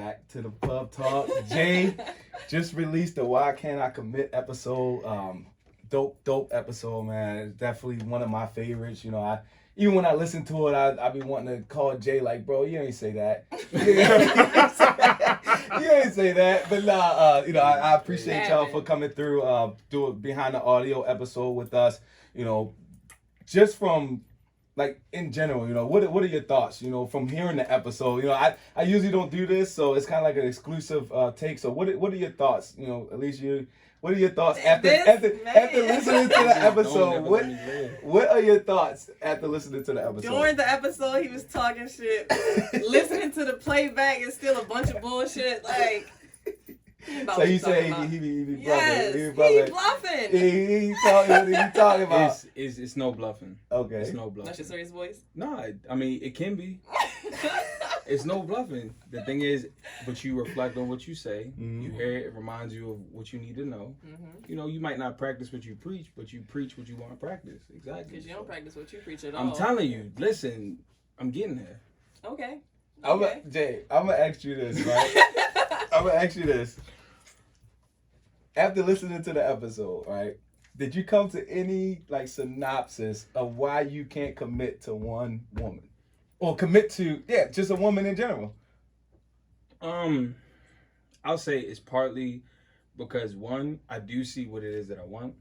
back to the Pub Talk. Jay just released the Why Can't I Commit episode. Dope episode, man. It's definitely one of my favorites. You know, even when I listen to it, I be wanting to call Jay like, bro, you ain't say that. You ain't say that. But nah, you know, I appreciate y'all for coming through, doing behind the audio episode with us. You know, just from like in general, you know, what are your thoughts? You know, from hearing the episode, you know, I usually don't do this, so it's kind of like an exclusive take. So what are your thoughts? You know, Alicia, what are your thoughts after listening to the episode? What are your thoughts after listening to the episode? During the episode, he was talking shit. Listening to the playback is still a bunch of bullshit. Like. So you say he be bluffing? Yes, he bluffing. He talking about. It's no bluffing. Okay. It's no bluffing. That's your serious voice? No, I mean it can be. It's no bluffing. The thing is, but you reflect on what you say. Mm-hmm. You hear it. It reminds you of what you need to know. Mm-hmm. You know, you might not practice what you preach, but you preach what you want to practice. Exactly. Because you don't practice what you preach at all. I'm telling you. Listen, I'm getting there. Okay. Jay, I'm gonna ask you this, right? I'm gonna ask you this. After listening to the episode, right? Did you come to any like synopsis of why you can't commit to one woman, or commit to just a woman in general? I'll say it's partly because one, I do see what it is that I want.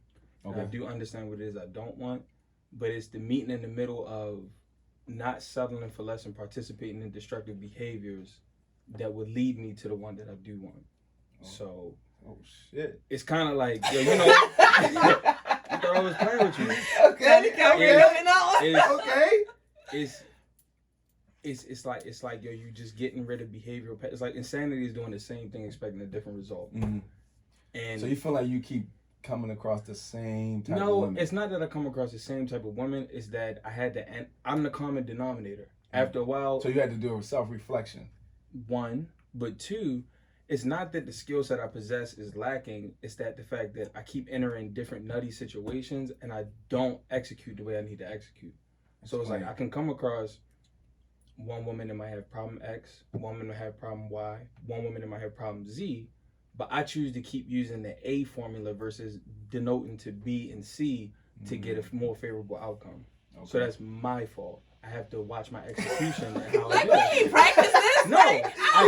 Okay. I do understand what it is I don't want, but it's the meeting in the middle of not settling for less and participating in destructive behaviors that would lead me to the one that I do want. So. Oh shit! It's kind of like, yo, you know, I thought I was playing with you. It's like yo, you just getting rid of behavioral. It's like insanity is doing the same thing, expecting a different result. Mm-hmm. And so you feel like you keep coming across the same type of women? No, it's not that I come across the same type of women. It's that I had to. I'm the common denominator. Mm-hmm. After a while, so you had to do a self-reflection. One, but two. It's not that the skill set I possess is lacking. It's that the fact that I keep entering different nutty situations and I don't execute the way I need to execute. So it's like I can come across one woman that might have problem X, one woman that might have problem Y, one woman that might have problem Z, but I choose to keep using the A formula versus denoting to B and C to get a more favorable outcome. Okay. So that's my fault. I have to watch my execution and how I do it. You practice this? No, I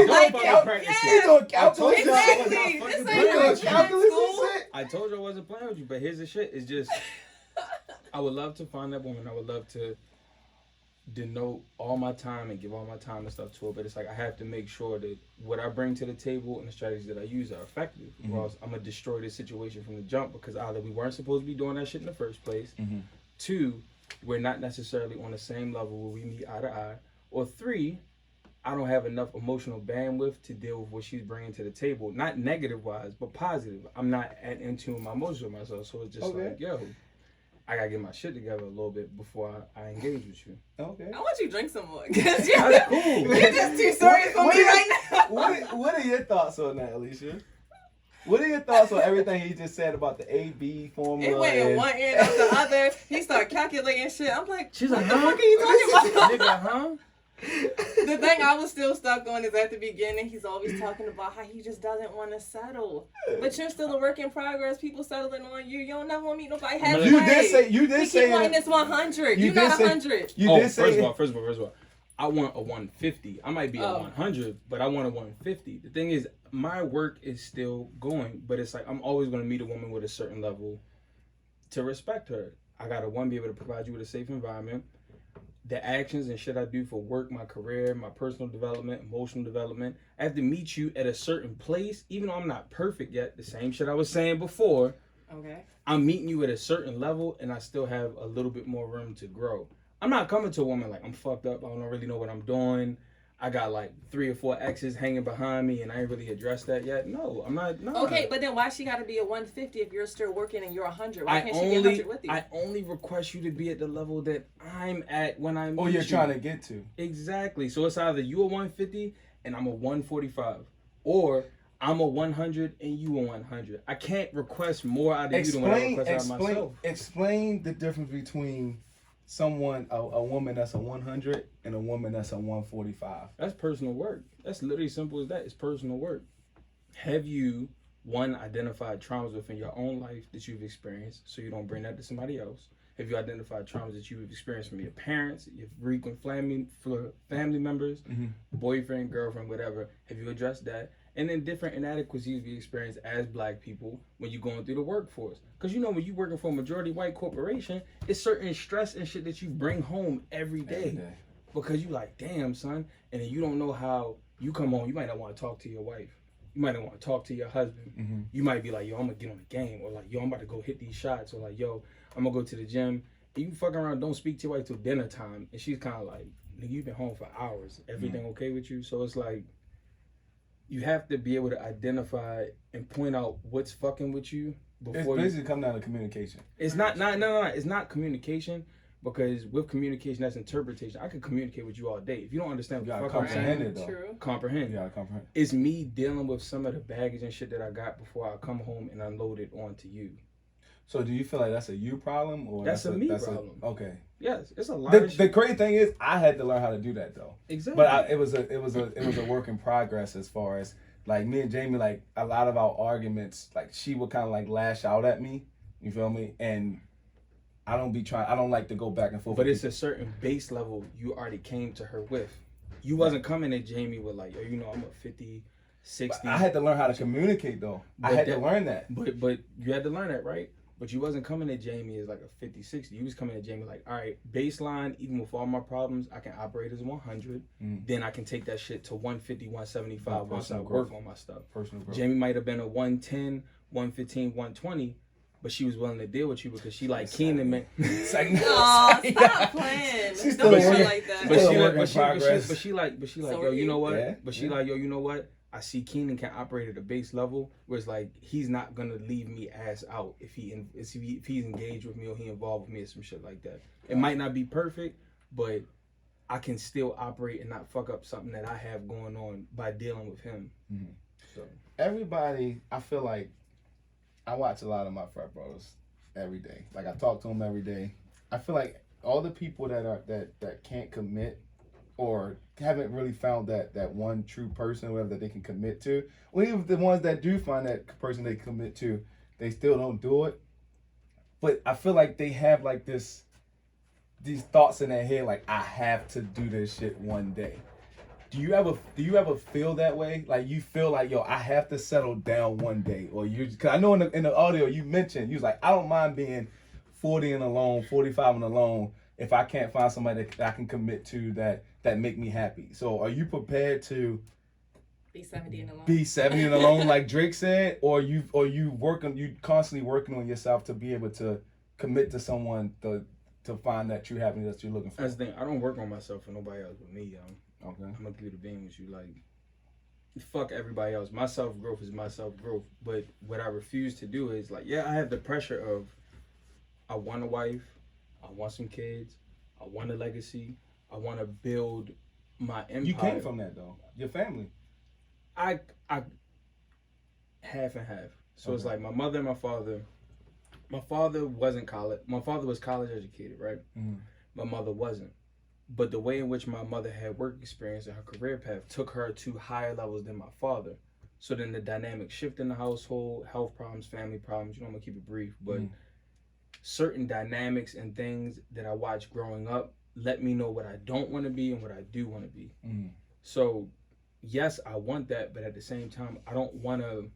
don't fucking practice it. I told you I wasn't playing with you, but here's the shit. It's just, I would love to find that woman. I would love to denote all my time and give all my time and stuff to her, but it's like I have to make sure that what I bring to the table and the strategies that I use are effective, or else I'm going to destroy this situation from the jump, because either we weren't supposed to be doing that shit in the first place, two, we're not necessarily on the same level where we meet eye to eye, or three, I don't have enough emotional bandwidth to deal with what she's bringing to the table, not negative wise, but positive. I'm not in tune with my emotions with myself, so it's just like, yo, I gotta get my shit together a little bit before I engage with you. Okay. I want you to drink some more. That's cool. You're just too serious for me right now. What are your thoughts on that, Alicia? What are your thoughts on everything he just said about the A-B formula? It went in one end after the other. He started calculating shit. I'm like, she's like, what the fuck are you talking about? Nigga, huh? The thing I was still stuck on is at the beginning, he's always talking about how he just doesn't want to settle. But you're still a work in progress. People settling on you. You don't never want to meet nobody halfway. You did say you keep wanting this 100. You got 100. First of all, I want a 150. I might be a 100, but I want a 150. The thing is, my work is still going, but it's like I'm always going to meet a woman with a certain level to respect her. I got to, one, be able to provide you with a safe environment. The actions and shit I do for work, my career, my personal development, emotional development, I have to meet you at a certain place, even though I'm not perfect yet, the same shit I was saying before. Okay. I'm meeting you at a certain level, and I still have a little bit more room to grow. I'm not coming to a woman like, I'm fucked up, I don't really know what I'm doing, I got like 3 or 4 exes hanging behind me and I ain't really addressed that yet. No, I'm not. No. Okay, but then why she got to be a 150 if you're still working and you're 100? Why can't she be 100 with you? I only request you to be at the level that I'm at when I meet you. Or you're trying to get to. Exactly. So it's either you a 150 and I'm a 145, or I'm a 100 and you a 100. I can't request more out of you than what I request out of myself. Explain the difference between a woman that's a 100 and a woman that's a 145? That's personal work. That's literally simple as that. It's personal work. Have you, one, identified traumas within your own life that you've experienced so you don't bring that to somebody else? Have you identified traumas that you've experienced from your parents, your frequent family members, boyfriend, girlfriend, whatever? Have you addressed that? And then different inadequacies we experience as black people when you're going through the workforce. Because when you're working for a majority white corporation, it's certain stress and shit that you bring home every day. Because you like, damn, son. And then you don't know how you come home. You might not want to talk to your wife. You might not want to talk to your husband. You might be like, yo, I'm going to get on the game. Or like, yo, I'm about to go hit these shots. Or like, yo, I'm going to go to the gym. And you fucking around, don't speak to your wife till dinner time. And she's kind of like, nigga, you've been home for hours. Everything okay with you? So it's like, you have to be able to identify and point out what's fucking with you before. It's basically come down to communication. It's not. It's not communication, because with communication, that's interpretation. I could communicate with you all day. If you don't understand what the fuck I'm saying, comprehend. You gotta comprehend. It's me dealing with some of the baggage and shit that I got before I come home and unload it onto you. So do you feel like that's a you problem, or that's a me problem? Okay. Yes, it's a lot. The crazy thing is, I had to learn how to do that though. Exactly. But it was a work in progress, as far as like me and Jamie, like a lot of our arguments, like she would kind of like lash out at me. You feel me? And I don't like to go back and forth. But it's a certain base level you already came to her with. You wasn't coming at Jamie with like, yo, I'm a 50, 60. But I had to learn how to communicate though. I had to learn that. But you had to learn that, right? But you wasn't coming at Jamie as like a 50, 60. You was coming at Jamie like, all right, baseline, even with all my problems, I can operate as 100. Then I can take that shit to 150, 175 once I work on my stuff. Personal growth. Jamie might have been a 110, 115, 120, but she was willing to deal with you because she like Keenen, man. It's like, stop playing. She's Don't still be like that. But she like, So yo, you know what? Yeah, But she like, yo, you know what? I see Keenen can operate at a base level, where it's like he's not gonna leave me ass out if he's engaged with me or he involved with me or some shit like that. It might not be perfect, but I can still operate and not fuck up something that I have going on by dealing with him. So everybody, I feel like I watch a lot of my frat brothers every day. Like I talk to them every day. I feel like all the people that can't commit or haven't really found that one true person, whatever, that they can commit to, or even the ones that do find that person they commit to, they still don't do it. But I feel like they have like these thoughts in their head, like I have to do this shit one day. Do you ever feel that way? Like you feel like, yo, I have to settle down one day, or because I know in the audio you mentioned, you was like, I don't mind being 40 and alone, 45 and alone, if I can't find somebody that I can commit to that make me happy. So are you prepared to be 70 and alone? Be 70 and alone, like Drake said, or you constantly working on yourself to be able to commit to someone to find that true happiness that you're looking for? That's the thing. I don't work on myself for nobody else but me, yo. Okay. I'm gonna keep it being with you. Like, fuck everybody else. My self growth is my self growth. But what I refuse to do is like, yeah, I have the pressure of, I want a wife, I want some kids, I want a legacy, I want to build my empire. You came from that though. Your family. I half and half. So okay. It's like my mother and my father. My father wasn't college. My father was college educated, right? Mm-hmm. My mother wasn't. But the way in which my mother had work experience and her career path took her to higher levels than my father. So then the dynamic shift in the household, health problems, family problems, I'm gonna keep it brief, but certain dynamics and things that I watched growing up let me know what I don't want to be and what I do want to be. So yes, I want that, but at the same time, I don't want to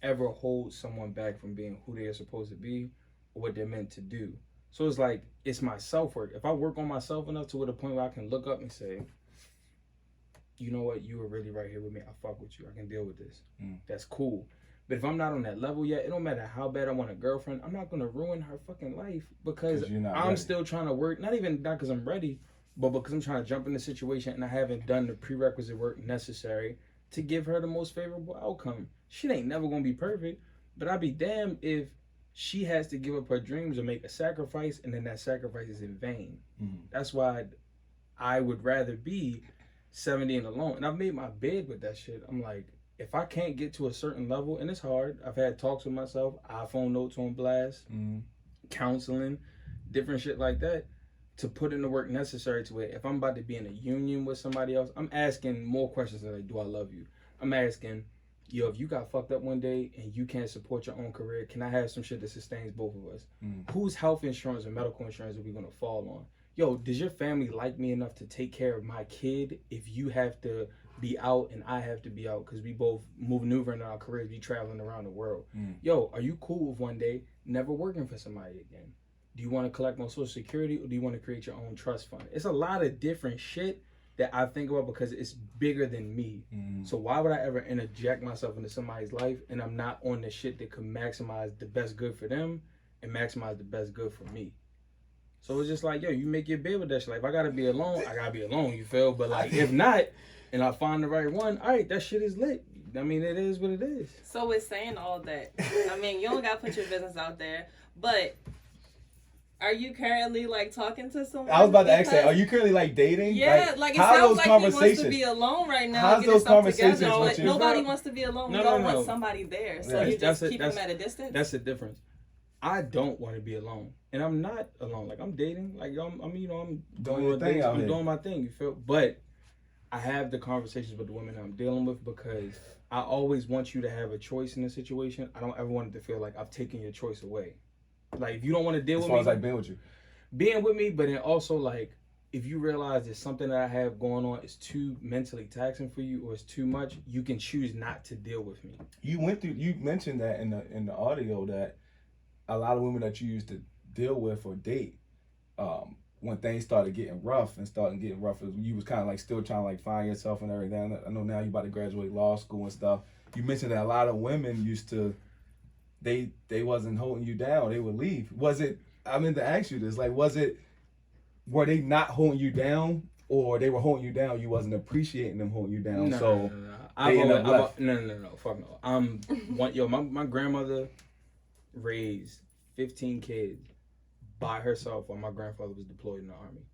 ever hold someone back from being who they are supposed to be or what they're meant to do. So it's like, it's my self-work. If I work on myself enough to the point where I can look up and say, you know what, you were really right here with me. I fuck with you. I can deal with this. That's cool. But if I'm not on that level yet, it don't matter how bad I want a girlfriend. I'm not going to ruin her fucking life because I'm still trying to work. Not because I'm ready, but because I'm trying to jump in the situation and I haven't done the prerequisite work necessary to give her the most favorable outcome. She ain't never going to be perfect, but I'd be damned if she has to give up her dreams or make a sacrifice, and then that sacrifice is in vain. That's why I would rather be 70 and alone. And I've made my bed with that shit. I'm like, if I can't get to a certain level, and it's hard, I've had talks with myself, iPhone notes on blast, counseling, different shit like that. to put in the work necessary to it. If I'm about to be in a union with somebody else, I'm asking more questions than like, do I love you? I'm asking, yo, if you got fucked up one day and you can't support your own career, can I have some shit that sustains both of us? Whose health insurance or medical insurance are we gonna fall on? Yo, does your family like me enough to take care of my kid if you have to be out and I have to be out because we both maneuvering in our careers, be traveling around the world? Yo, are you cool with one day never working for somebody again? Do you want to collect on Social Security or do you want to create your own trust fund? It's a lot of different shit that I think about because it's bigger than me. So why would I ever interject myself into somebody's life and I'm not on the shit that could maximize the best good for them and maximize the best good for me? So it's just like, yo, you make your bed with that shit. Like, if I gotta be alone, I gotta be alone, you feel? But like, if not, and I find the right one, all right, that shit is lit. I mean, it is what it is. So with saying all that, I mean, you don't gotta put your business out there, but are you currently like talking to someone? I was about to ask that. Are you currently like dating? Yeah, like it sounds like he wants to be alone right now. How's those conversations with you? Nobody wants to be alone. We all want somebody there. So you just keep them at a distance? That's the difference. I don't want to be alone. And I'm not alone. Like, I'm dating. Like, I'm doing my thing. I'm doing my thing, you feel? But I have the conversations with the women I'm dealing with because I always want you to have a choice in a situation. I don't ever want it to feel like I've taken your choice away. Like, if you don't want to deal with me. As far as like being with you. Being with me, but then also, like, if you realize there's something that I have going on is too mentally taxing for you or it's too much, you can choose not to deal with me. You mentioned that in the audio that a lot of women that you used to deal with or date, when things started getting rough, you was kind of like still trying to like find yourself and everything. I know now you about to graduate law school and stuff. You mentioned that a lot of women used to, they wasn't holding you down. They would leave. Was it, I meant to ask you this, like, were they not holding you down or they were holding you down, you wasn't appreciating them holding you down? No, fuck no. My grandmother raised 15 kids by herself while my grandfather was deployed in the army.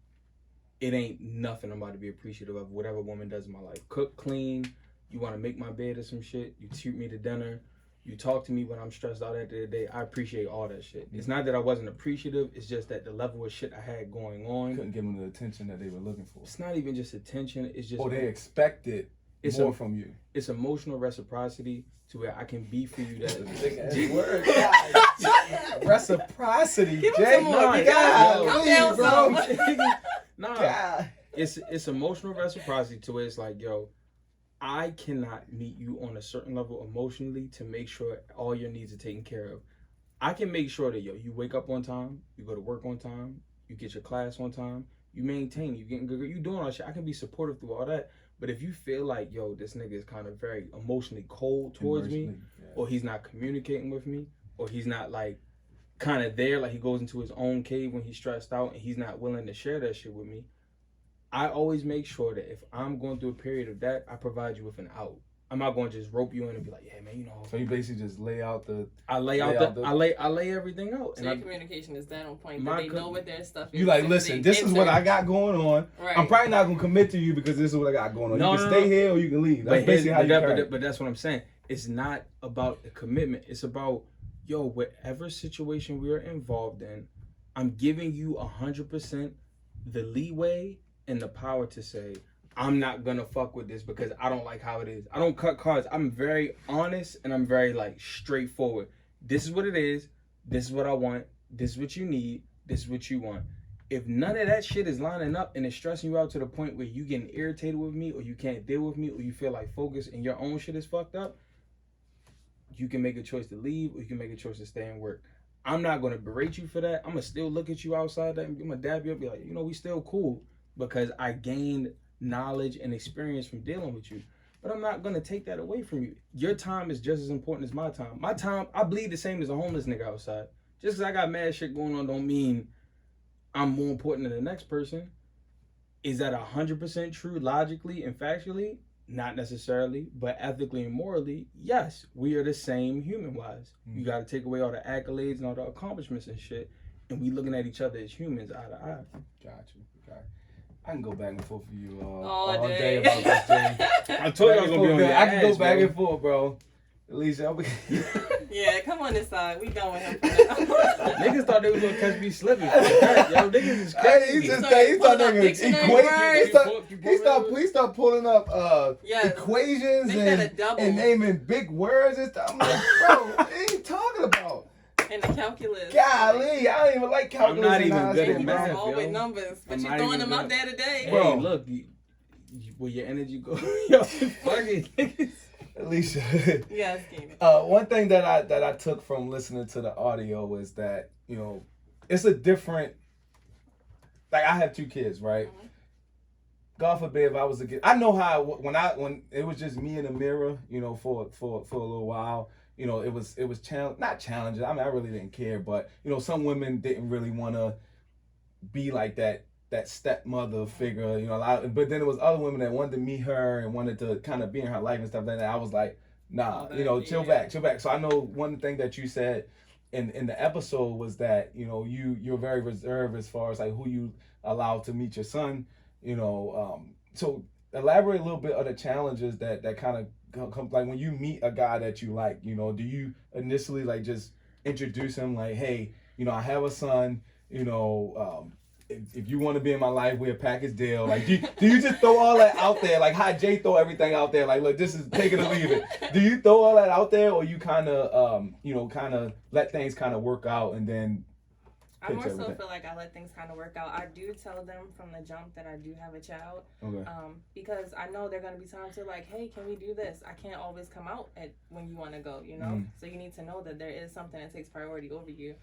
It ain't nothing I'm about to be appreciative of. Whatever woman does in my life, cook, clean, you want to make my bed or some shit, you treat me to dinner, you talk to me when I'm stressed out at the end of the day, I appreciate all that shit. It's not that I wasn't appreciative, it's just that the level of shit I had going on, couldn't give them the attention that they were looking for. It's not even just attention, it's just, or they expected more from you. It's emotional reciprocity to where I can be for you. That word. Reciprocity. Jay, it's emotional reciprocity to where it's like, yo, I cannot meet you on a certain level emotionally to make sure all your needs are taken care of. I can make sure that, yo, you wake up on time, you go to work on time, you get your class on time, you maintain, you getting good, you doing all that shit. I can be supportive through all that. But if you feel like, yo, this nigga is kind of very emotionally cold towards me, or he's not communicating with me, or he's not like kind of there, like he goes into his own cave when he's stressed out and he's not willing to share that shit with me, I always make sure that if I'm going through a period of that, I provide you with an out. I'm not going to just rope you in and be like, yeah, man, you know. So you basically just lay I lay everything out. So your communication is that on point. That they know what their stuff is. You like, listen, this is what I got going on. Right. I'm probably not gonna commit to you because this is what I got going on. You can stay here or you can leave. That's basically how you carry it. But that's what I'm saying. It's not about the commitment. It's about, yo, whatever situation we're involved in, I'm giving you 100% the leeway and the power to say, I'm not gonna fuck with this because I don't like how it is. I don't cut cards. I'm very honest and I'm very like straightforward. This is what it is. This is what I want. This is what you need. This is what you want. If none of that shit is lining up and it's stressing you out to the point where you getting irritated with me or you can't deal with me or you feel like focus and your own shit is fucked up, you can make a choice to leave or you can make a choice to stay and work. I'm not gonna berate you for that. I'm gonna still look at you outside that and I'm gonna dab you up and be like, you know, we still cool because I gained knowledge and experience from dealing with you. But I'm not gonna take that away from you. Your time is just as important as my time. My time, I bleed the same as a homeless nigga outside. Just because I got mad shit going on don't mean I'm more important than the next person. Is that 100% true logically and factually? Not necessarily, but ethically and morally, yes. We are the same human-wise. You gotta take away all the accolades and all the accomplishments and shit, and we looking at each other as humans eye to eye. Got you. I can go back and forth with you all day about this, Jay. I told you I was gonna be on your ass, I can go back and forth, bro. Alicia, Yeah, come on this side. We done with him. Niggas thought they was gonna catch me slipping. Fuck that, yo, niggas is crazy. he started equate. He start pulling up Yes. equations Make that a double. and naming big words and stuff. I'm like, bro, what are you talking about? And the calculus. Golly, I don't even like calculus. I'm not even in good high at school, math, bro. All yo. with numbers, but I'm you not throwing even them out good. there today. Hey, Bro. look, where your energy go? Yo, fucking niggas. Alicia. Yes, Keenen. One thing that I took from listening to the audio was that, you know, it's a different, like I have 2 kids, right? Mm-hmm. God forbid if I was a kid. I know how when it was just me in the mirror, you know, for a little while, you know, it was not challenging. I mean, I really didn't care, but you know, some women didn't really want to be like that stepmother figure, you know. But then there was other women that wanted to meet her and wanted to kind of be in her life and stuff like that. I was like, nah, you know, chill back. So I know one thing that you said in the episode was that, you know, you're very reserved as far as like who you allow to meet your son, you know. So elaborate a little bit of the challenges that kind of come, like when you meet a guy that you like, you know, do you initially like just introduce him like, hey, you know, I have a son, you know, if you want to be in my life, we're a package deal. Like, do you just throw all that out there? Like how Jay throw everything out there? Like, look, this is take it or leave it. Do you throw all that out there, or you kind of, you know, kind of let things kind of work out and then? I more so feel like I let things kind of work out. I do tell them from the jump that I do have a child. Okay. Because I know there are going to be times where like, hey, can we do this? I can't always come out at when you want to go, you know? Mm. So you need to know that there is something that takes priority over you.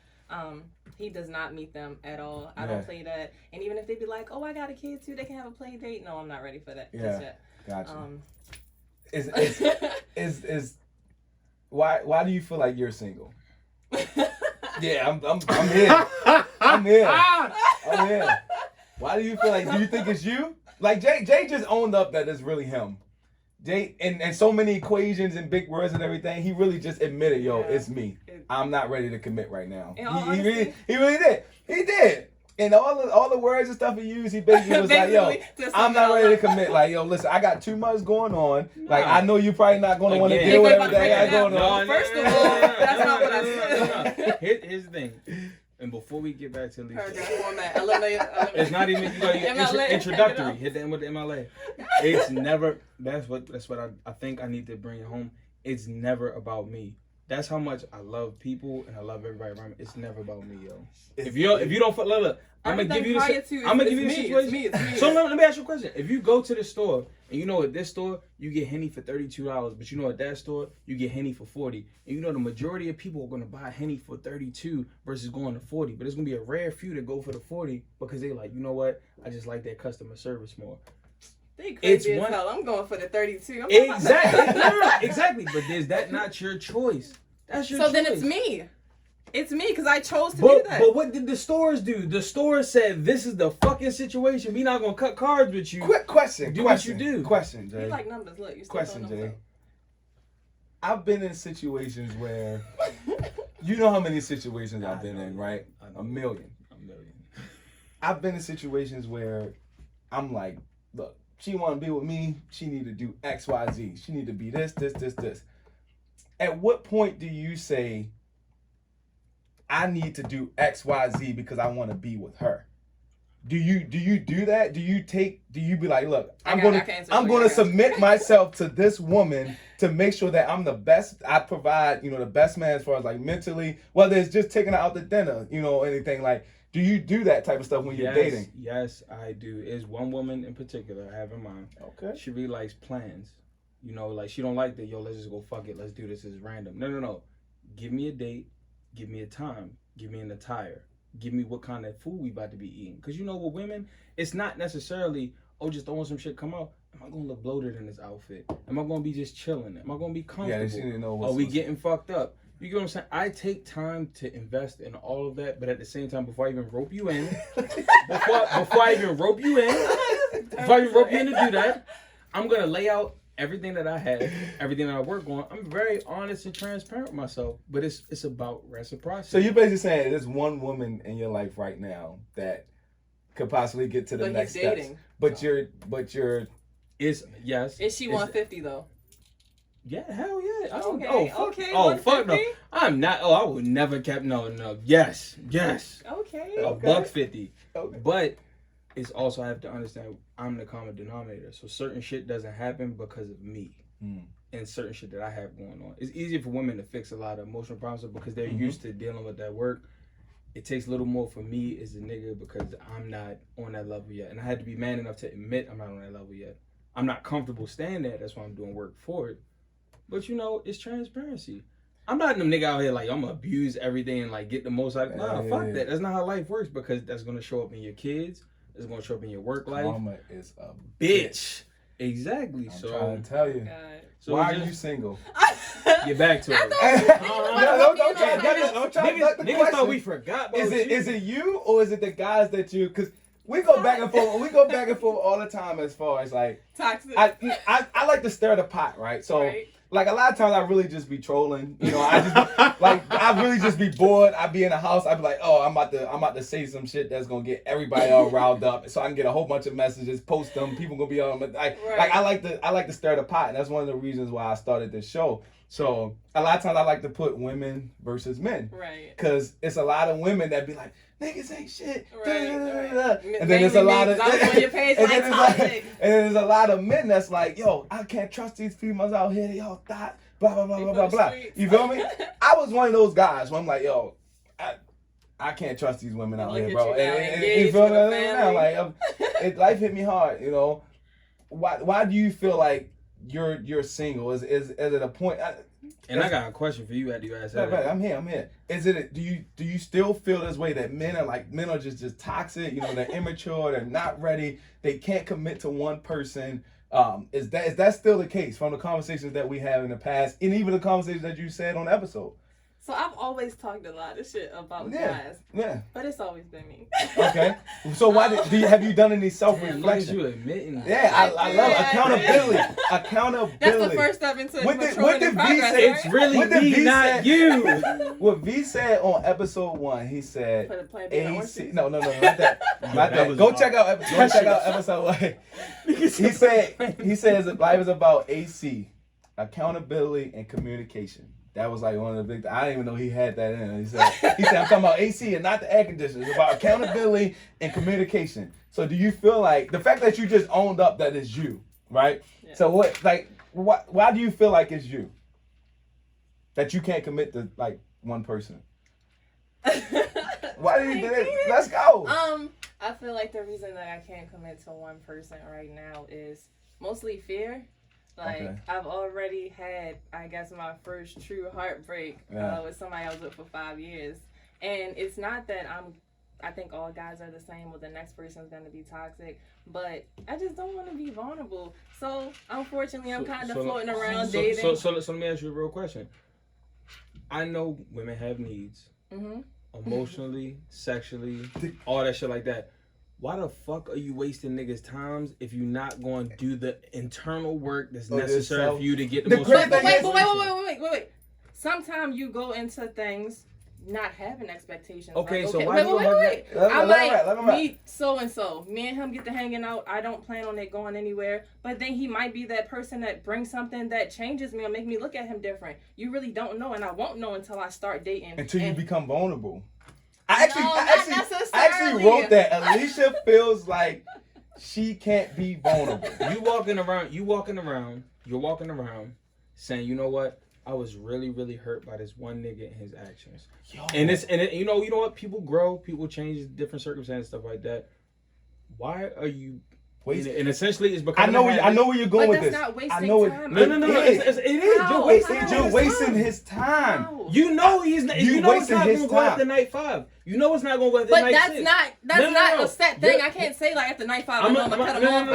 He does not meet them at all. I don't play that. And even if they be like, oh, I got a kid too, they can have a play date. No, I'm not ready for that. Yeah. Gotcha. Is why do you feel like you're single? Yeah, I'm here. I'm here. Why do you feel like? Do you think it's you? Like Jay just owned up that it's really him. Jay and so many equations and big words and everything. He really just admitted, yo, it's me. I'm not ready to commit right now. He really did. He did. And all the words and stuff he used, he basically was like, yo, I'm not ready to commit. Like, yo, listen, I got too much going on. Like, I know you're probably not going to want to deal with everything I got going on. First of all, that's not what I said. Here's the thing. And before we get back to Alicia, it's not even introductory. Hit the end with the MLA. It's never. That's what I think I need to bring it home. It's never about me. That's how much I love people and I love everybody around me. It's never about me, yo. If you don't look, I'm gonna give you the situation. So let me ask you a question. If you go to the store and you know at this store you get Henny for $32, but you know at that store you get Henny for $40, and you know the majority of people are gonna buy Henny for $32 versus going to $40, but there's gonna be a rare few that go for the $40 because they like, you know what? I just like that customer service more. They crazy as hell. I'm going for the 32. Exactly. Exactly. But is that not your choice? That's your choice. So then it's me. It's me because I chose to do that. But what did the stores do? The stores said, this is the fucking situation. We not going to cut cards with you. Quick question. What you do. Question, Jay. You like numbers. Look, you still question, Jay. I've been in situations where, you know how many situations I've been in, right? A million. I've been in situations where I'm like, look, she want to be with me. She need to do X, Y, Z. She need to be this. At what point do you say, I need to do X, Y, Z because I want to be with her? Do you do that? Do you be like, look, I'm gonna submit myself to this woman to make sure that I'm the best. I provide, you know, the best man as far as like mentally, whether it's just taking her out to dinner, you know, anything like. Do you do that type of stuff when you're dating? Yes, I do. Is one woman in particular I have in mind. Okay. She really likes plans. You know, like she don't like that, yo, let's just go fuck it. Let's do this. It's random. No. Give me a date. Give me a time. Give me an attire. Give me what kind of food we about to be eating. Because you know, with women, it's not necessarily, oh, just throwing some shit come out. Am I going to look bloated in this outfit? Am I going to be just chilling? Am I going to be comfortable? Yeah, she didn't know Are we getting fucked up? You get what I'm saying? I take time to invest in all of that, but at the same time, before I even rope you in, before I even rope you in to do that, I'm gonna lay out everything that I have, everything that I work on. I'm very honest and transparent with myself, but it's about reciprocity. So you're basically saying there's one woman in your life right now that could possibly get to the next steps. But you're Is she 150 though? Yeah, hell yeah. Okay, Oh, fuck. okay, Oh, fuck no. 150? I'm not. Oh, I would never cap. No. Yes. Okay. A buck 50. Okay. But it's also, I have to understand, I'm the common denominator. So certain shit doesn't happen because of me. And certain shit that I have going on. It's easier for women to fix a lot of emotional problems because they're used to dealing with that work. It takes a little more for me as a nigga because I'm not on that level yet. And I had to be man enough to admit I'm not on that level yet. I'm not comfortable staying there. That's why I'm doing work for it. But you know, it's transparency. I'm not them nigga out here like I'm gonna abuse everything and like get the most out of it. Nah, fuck that. That's not how life works because that's gonna show up in your kids. It's gonna show up in your work life. Mama is a bitch. Exactly. I'm so trying to tell you. God. So why are you single? Get back to it. Niggas thought we forgot about Is it you or is it the guys that you? Because we go back and forth. We go back and forth all the time as far as like toxic. I like to stir the pot, right? So. Right. Like a lot of times I really just be trolling, you know. I really just be bored. I be in the house. I be like, oh, I'm about to say some shit that's gonna get everybody all riled up, so I can get a whole bunch of messages, post them. People gonna be on. I like to stir the pot, and that's one of the reasons why I started this show. So a lot of times I like to put women versus men, right? Because it's a lot of women that be like, niggas ain't shit. Right. And then there's a lot of and then there's a lot of men that's like, yo, I can't trust these females out here. They all thought blah blah blah blah blah blah. You feel me? I was one of those guys where I'm like, yo, I can't trust these women out here, bro. You feel me? Like life hit me hard, you know. Why do you feel like you're single? Is it a point? And I got a question for you after you ask that. Right, I'm here. Do you still feel this way that men are just toxic? You know, they're immature, they're not ready, they can't commit to one person. Is that still the case from the conversations that we have in the past, and even the conversations that you said on the episode? So I've always talked a lot of shit about guys. Yeah. But it's always been me. Okay. So have you done any self-reflection? You admitting that. Yeah, I love accountability. Accountability. That's the first step into what did V progress, say? right? It's really me, not you. What V said on episode 1, he said Put a plan B on AC. No, not that. Not that. Go check out episode 1. He says life is about AC, accountability and communication. That was like one of the big. I didn't even know he had that in. He said I'm talking about AC and not the air conditioner. It's about accountability and communication. So do you feel like the fact that you just owned up that is you, right? Yeah. So why do you feel like it's you? That you can't commit to like one person? Why do you do it? Let's go. I feel like the reason that I can't commit to one person right now is mostly fear. Like, I've already had, I guess, my first true heartbreak with somebody I was with for 5 years. And it's not that I think all guys are the same or the next person's going to be toxic, but I just don't want to be vulnerable. So, unfortunately, I'm kind of floating around dating. So let me ask you a real question. I know women have needs, emotionally, sexually, all that shit like that. Why the fuck are you wasting niggas' times if you're not going to do the internal work that's necessary for you to get the most? Wait. Sometimes you go into things not having expectations. Okay, like, so why do you wait. I'm let me meet so-and-so. Me and him get to hanging out. I don't plan on it going anywhere. But then he might be that person that brings something that changes me or make me look at him different. You really don't know, and I won't know until I start dating. Until you become vulnerable. I actually wrote that Alicia feels like she can't be vulnerable. You're walking around saying, you know what? I was really, really hurt by this one nigga and his actions. You know what? People grow, people change, different circumstances, stuff like that. Why are you? And essentially, it's because I know where you're going with this. Not wasting time. No. It is. You're wasting his time. How? You know he's not. You know it's not going to go after night 5. You know it's not going to go after night 6. But that's not a set thing. I can't say like after night 5 I'm gonna cut him off.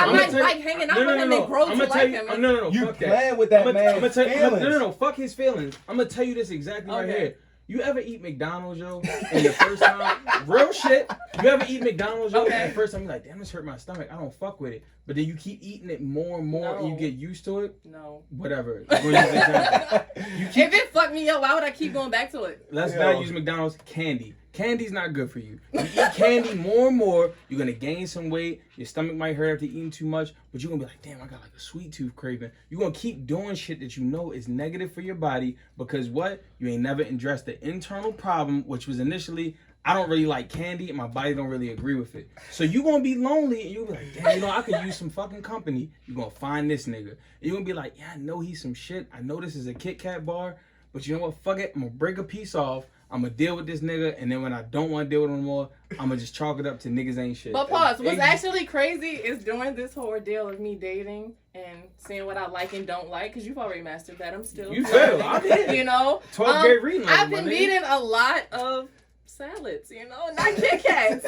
I might like hanging out with him and grow to like him. No. You playing with that man's feelings. No. Fuck his feelings. I'm gonna tell you this exactly right here. You ever eat McDonald's, yo, and your first time, real shit, you ever eat McDonald's, yo, and the first time you're like, damn, this hurt my stomach, I don't fuck with it. But then you keep eating it more and more, and you get used to it? No. Whatever. If it fucked me up, why would I keep going back to it? Let's not use McDonald's. Candy. Candy's not good for you. You eat candy more and more, you're gonna gain some weight. Your stomach might hurt after eating too much, but you're gonna be like, damn, I got like a sweet tooth craving. You're gonna keep doing shit that you know is negative for your body because what? You ain't never addressed the internal problem, which was initially, I don't really like candy and my body don't really agree with it. So you're gonna be lonely and you'll be like, damn, I could use some fucking company. You're gonna find this nigga. And you're gonna be like, yeah, I know he's some shit. I know this is a Kit Kat bar, but you know what? Fuck it. I'm gonna break a piece off. I'm gonna deal with this nigga, and then when I don't want to deal with him anymore, I'm gonna just chalk it up to niggas ain't shit. But pause. What's actually crazy is during this whole ordeal of me dating and seeing what I like and don't like, because you've already mastered that. I'm still. You feel? I'm in. You know, 12th grade reading. I've been meeting a lot of salads, not Kit Kats.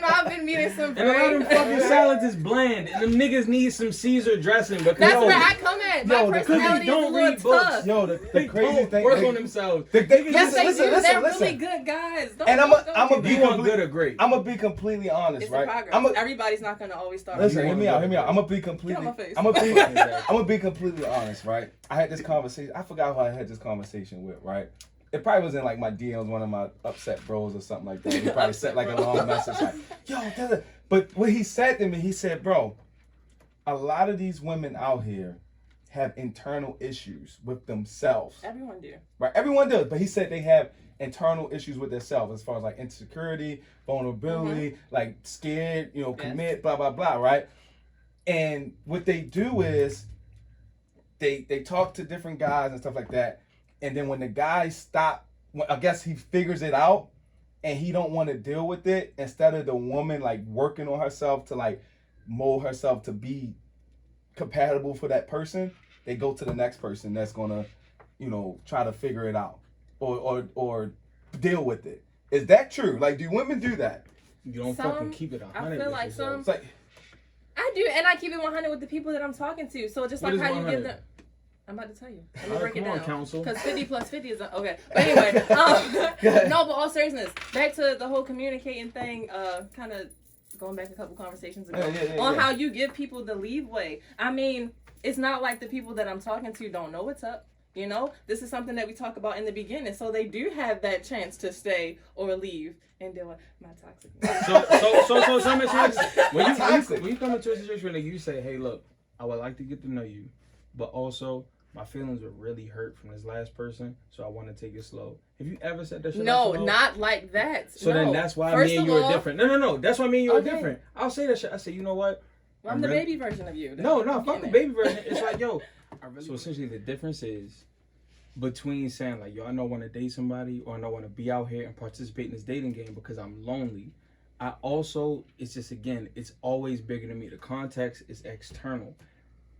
I've been meeting some. And a lot of them fucking salads is bland, and them niggas need some Caesar dressing because that's where I come in. My personality is a little tough. The crazy thing. Work on themselves. Yes, they do. They're really good guys. And I'm gonna be good or great. I'm gonna be completely honest, it's right? Everybody's not gonna always start. Listen, hear me out. I'm gonna be completely. I'm gonna be completely honest, right? I had this conversation. I forgot who I had this conversation with, right? It probably was in like my DMs, one of my upset bros or something like that. He probably sent like a long message like, yo, but what he said to me, he said, bro, a lot of these women out here have internal issues with themselves. Everyone do. Right, everyone does, but he said they have internal issues with themselves as far as like insecurity, vulnerability, like scared, commit, blah, blah, blah, right? And what they do is they talk to different guys and stuff like that. And then when the guy I guess he figures it out and he don't want to deal with it, instead of the woman like working on herself to like mold herself to be compatible for that person, they go to the next person that's gonna, try to figure it out or deal with it. Is that true? Like, do women do that? You don't fucking keep it 100. I feel like some. It's like, I do, and I keep it 100 with the people that I'm talking to. So just like how 100? You give them. I'm about to tell you. Let me break it down. Because 50 plus 50 is okay. But anyway, no, but all seriousness, back to the whole communicating thing. Kind of going back a couple conversations ago on how you give people the leeway. I mean, it's not like the people that I'm talking to don't know what's up. This is something that we talk about in the beginning, so they do have that chance to stay or leave and deal with my toxic. When you come into a situation where you say, "Hey, look, I would like to get to know you, but also my feelings are really hurt from this last person, so I want to take it slow." Have you ever said that shit? No, not like that. So then that's why me and you are different. No. That's why me and you are different. I'll say that shit. I say, you know what? Well, I'm the baby version of you. No, fuck the baby version. It's like, yo. So essentially the difference is between saying like, yo, I don't want to date somebody or I don't want to be out here and participate in this dating game because I'm lonely. I also, it's just, again, it's always bigger than me. The context is external.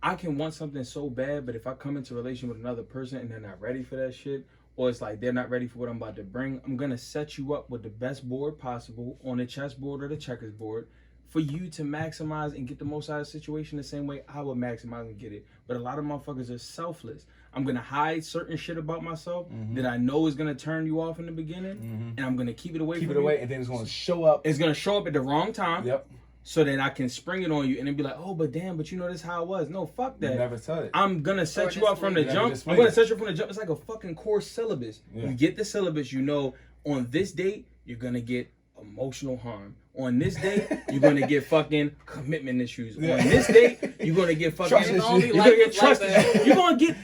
I can want something so bad, but if I come into a relation with another person and they're not ready for that shit, or it's like they're not ready for what I'm about to bring, I'm going to set you up with the best board possible on the chessboard or the checkers board for you to maximize and get the most out of the situation the same way I would maximize and get it. But a lot of motherfuckers are selfless. I'm going to hide certain shit about myself that I know is going to turn you off in the beginning, and I'm going to keep it away from you. And then it's going to show up. It's going to show up at the wrong time. Yep. So that I can spring it on you and then be like, oh, but damn, but you know this how it was. No, fuck that. You never tell it. I'm going to set you up from the jump. I'm going to set you up from the jump. It's like a fucking course syllabus. Yeah. You get the syllabus, on this date, you're going to get emotional harm. On this date, you're going to get fucking commitment issues. Yeah. On this date, you're going to get fucking trust issues. You're going to get trust issues. You're going to get,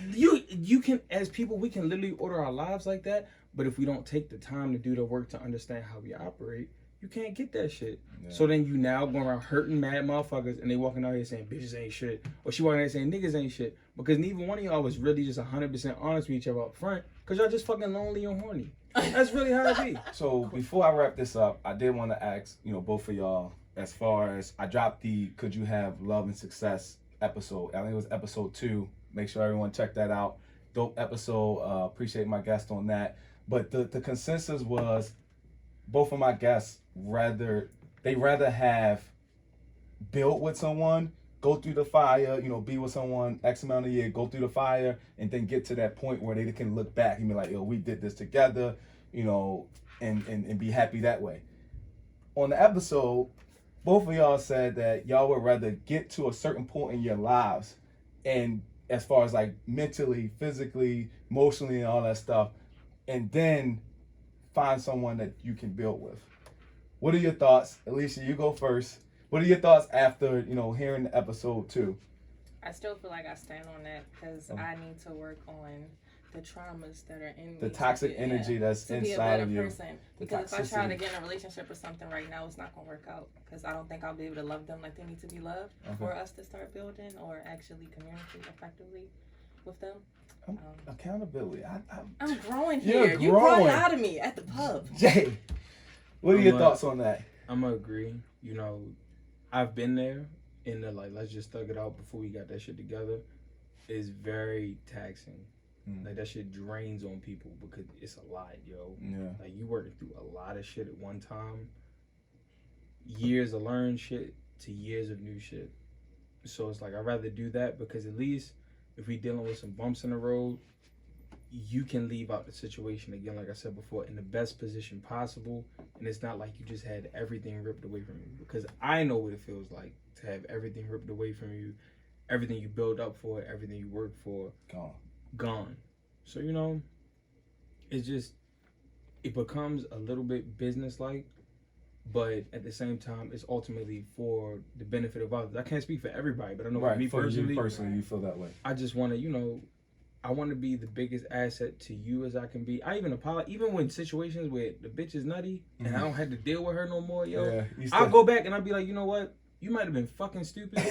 you can, as people, we can literally order our lives like that. But if we don't take the time to do the work to understand how we operate, you can't get that shit. Yeah. So then you now going around hurting mad motherfuckers and they walking out here saying bitches ain't shit. Or she walking out here saying niggas ain't shit. Because neither one of y'all was really just 100% honest with each other up front. Because y'all just fucking lonely and horny. That's really how it be. So before I wrap this up, I did want to ask, both of y'all, as far as I dropped the Could You Have Love and Success episode. I think it was episode 2. Make sure everyone check that out. Dope episode. Appreciate my guest on that. But the consensus was both of my guests rather have built with someone, go through the fire, be with someone X amount of years, go through the fire, and then get to that point where they can look back and be like, yo, we did this together, and be happy that way. On the episode, both of y'all said that y'all would rather get to a certain point in your lives, and as far as like mentally, physically, emotionally, and all that stuff, and then find someone that you can build with. What are your thoughts? Alicia, you go first. What are your thoughts after, hearing the episode 2? I still feel like I stand on that because I need to work on the traumas that are in me. The toxic energy that's inside of you. To be a better person. Because if I try to get in a relationship or something right now, it's not going to work out. Because I don't think I'll be able to love them like they need to be loved for us to start building or actually communicate effectively with them. Accountability. I'm growing here. You brought it out of me at the pub. Jay, what are your thoughts on that? I'm going to agree. I've been there in the, let's just thug it out before we got that shit together. It's very taxing. Like, that shit drains on people because it's a lot, yo. Yeah. Like, you working through a lot of shit at one time. Years of learned shit to years of new shit. So it's like, I'd rather do that because at least if we dealing with some bumps in the road, you can leave out the situation, again, like I said before, in the best position possible. And it's not like you just had everything ripped away from you. Because I know what it feels like to have everything ripped away from you. Everything you build up for, everything you work for. Gone. So, it becomes a little bit business-like, but at the same time, it's ultimately for the benefit of others. I can't speak for everybody, but I know for me personally, you feel that way. I just want to, I want to be the biggest asset to you as I can be. I even apologize, even when situations where the bitch is nutty and I don't have to deal with her no more, I'll go back and I'll be like, you know what? You might have been fucking stupid,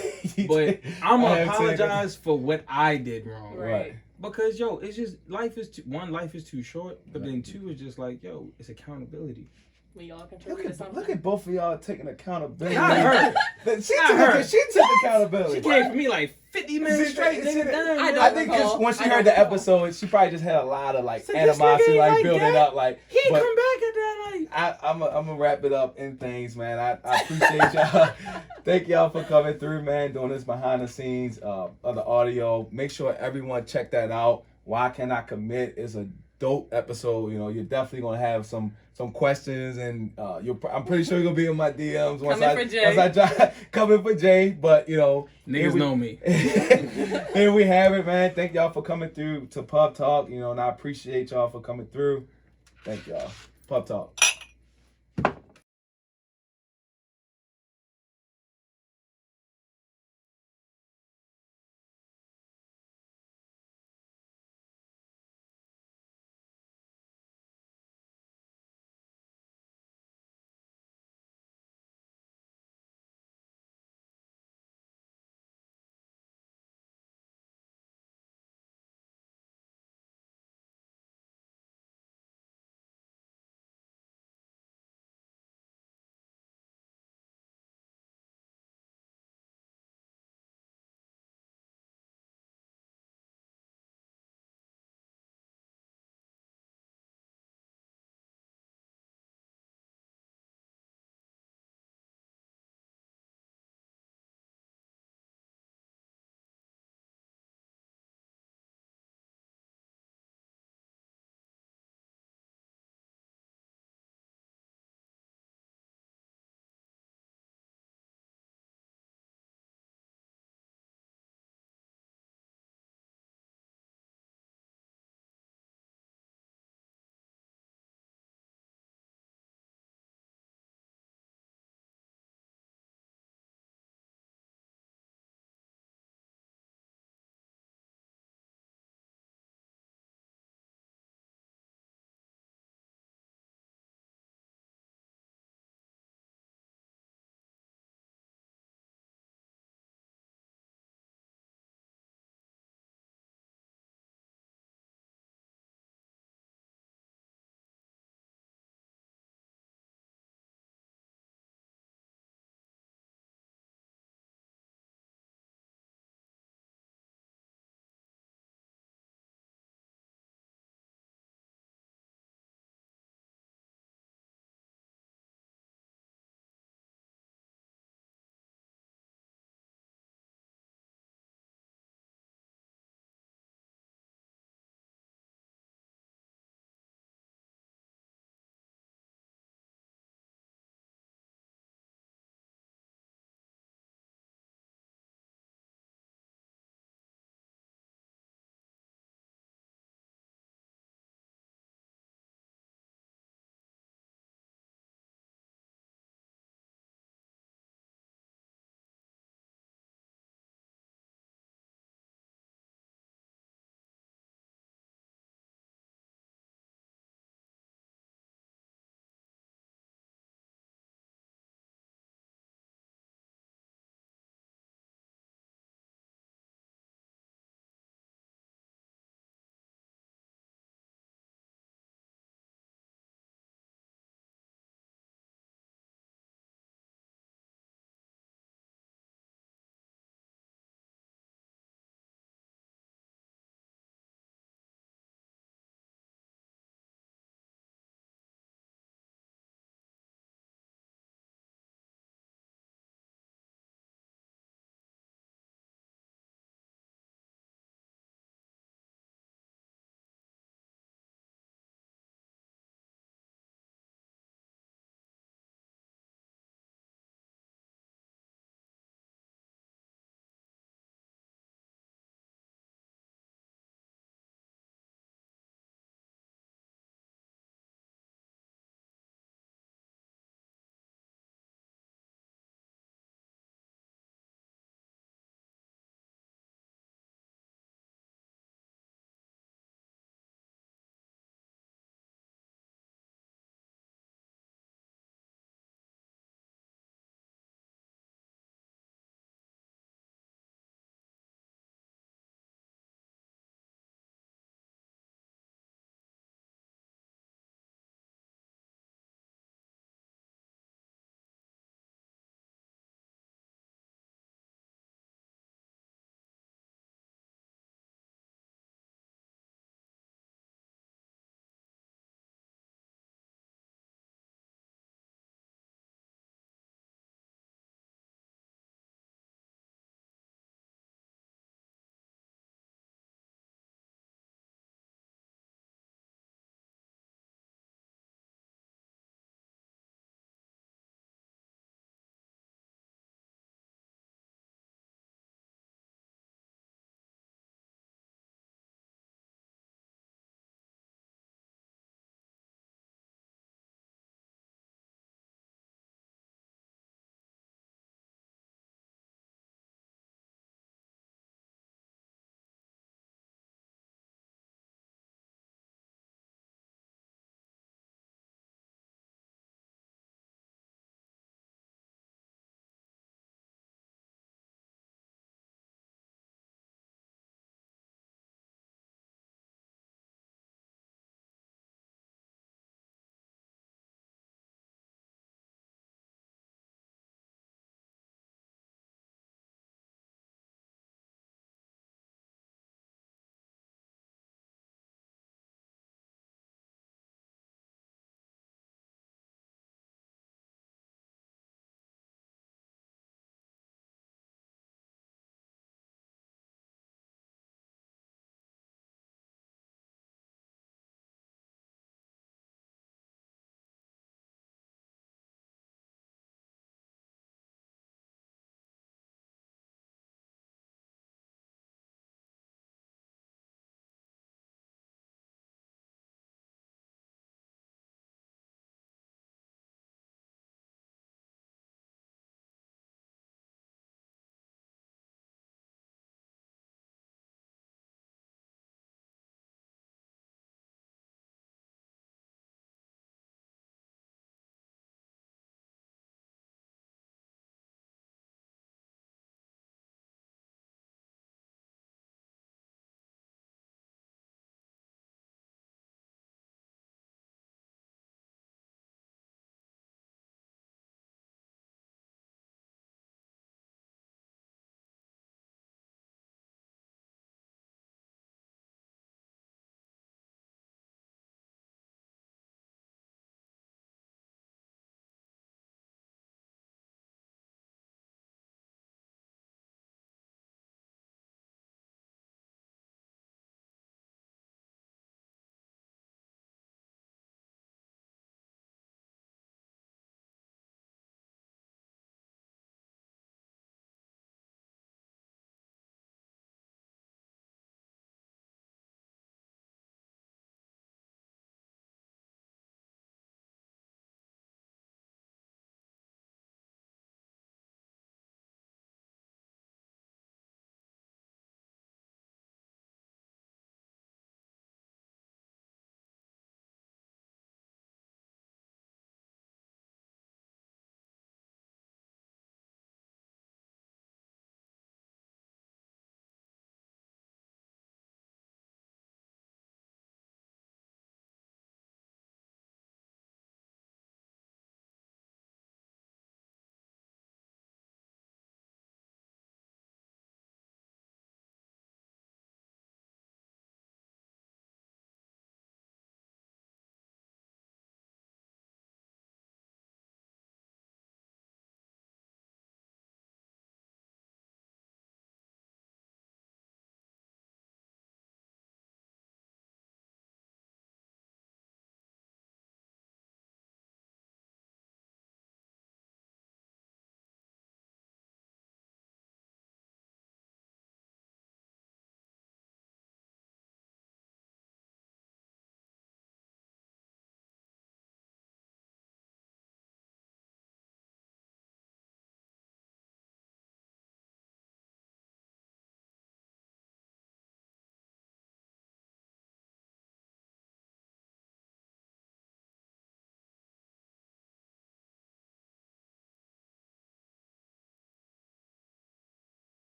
but I'm going to apologize for what I did wrong. Right. Because, it's just, life is too short, but then 2 is just like, it's accountability. We all contribute to something. Look at both of y'all taking accountability. Not her. She took accountability. She came for me like 50 minutes straight. I think just when she heard the episode, she probably just had a lot of animosity building up. He ain't come back at that. I'm gonna wrap it up in things, man. I appreciate y'all. Thank y'all for coming through, man. Doing this behind the scenes of the audio. Make sure everyone check that out. Why Can I Commit is a dope episode. You're definitely gonna have some questions, and I'm pretty sure you're gonna be in my DMs once I try coming for Jay. But niggas know me. Here we have it, man. Thank y'all for coming through to Pub Talk. And I appreciate y'all for coming through. Thank y'all. Pub Talk.